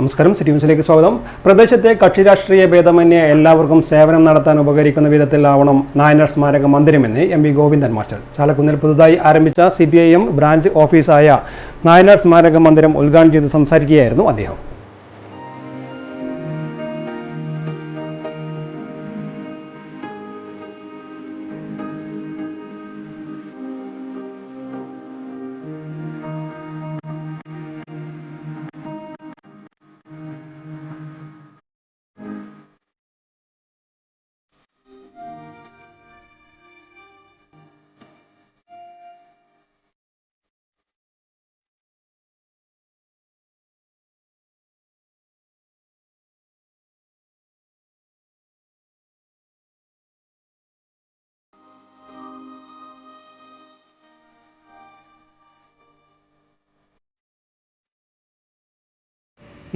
നമസ്കാരം, സിറ്റി ന്യൂസിലേക്ക് സ്വാഗതം. പ്രദേശത്തെ കക്ഷി രാഷ്ട്രീയ ഭേദമന്യേ എല്ലാവർക്കും സേവനം നടത്താൻ ഉപകരിക്കുന്ന വിധത്തിലാവണം നായനാർ സ്മാരക മന്ദിരമെന്ന് എം വി ഗോവിന്ദൻ മാസ്റ്റർ. ചാലക്കുന്നിൽ പുതുതായി ആരംഭിച്ച CPIM ബ്രാഞ്ച് ഓഫീസായ നായനാർ സ്മാരക മന്ദിരം ഉദ്ഘാടനം ചെയ്ത് സംസാരിക്കുകയായിരുന്നു അദ്ദേഹം.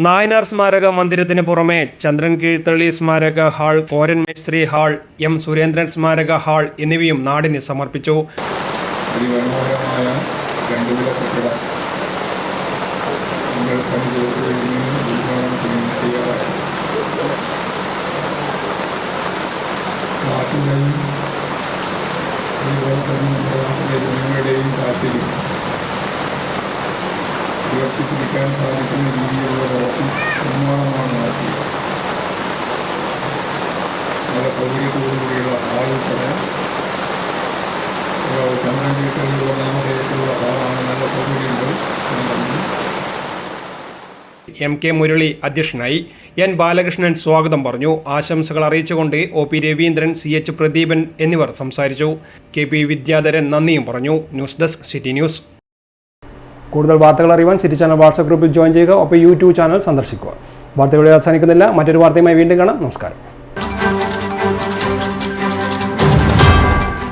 നായനാർ സ്മാരക മന്ദിരത്തിന് പുറമെ ചന്ദ്രൻ കീഴ്ത്തള്ളി സ്മാരക hall, Koran Mesthri hall, M Surendran സ്മാരക ഹാൾ എന്നിവയും നാടിന് സമർപ്പിച്ചു. ഉയർത്തിപ്പിടിക്കാൻ സാധിക്കുന്ന രീതിയിലുള്ള ഓഫീസ് നിർമ്മാണമാണ് നടത്തിയത്. നല്ല സൗകര്യത്തോടുകൂടിയുള്ള ഹാളുൾപ്പെടെ ചന്ദ്രൻ കീഴ്ത്തള്ളിയുള്ള നാമധേയത്തിലുള്ള ഹാളാണ്. നല്ല സൗകര്യങ്ങൾ. MK മുരളി അധ്യക്ഷനായി. N ബാലകൃഷ്ണൻ സ്വാഗതം പറഞ്ഞു. ആശംസകൾ അറിയിച്ചുകൊണ്ട് OP രവീന്ദ്രൻ, CH പ്രദീപൻ എന്നിവർ സംസാരിച്ചു. KP വിദ്യാധരൻ നന്ദിയും പറഞ്ഞു. News desk, city news. കൂടുതൽ വാർത്തകൾ അറിയുവാൻ സിറ്റി ചാനൽ വാട്സ്ആപ്പ് ഗ്രൂപ്പിൽ ജോയിൻ ചെയ്യുക. ഒപ്പം YouTube ചാനൽ സന്ദർശിക്കുക. വാർത്തകൾ അവസാനിക്കുന്നില്ല. മറ്റൊരു വാർത്തയുമായി വീണ്ടും കാണാം. നമസ്കാരം.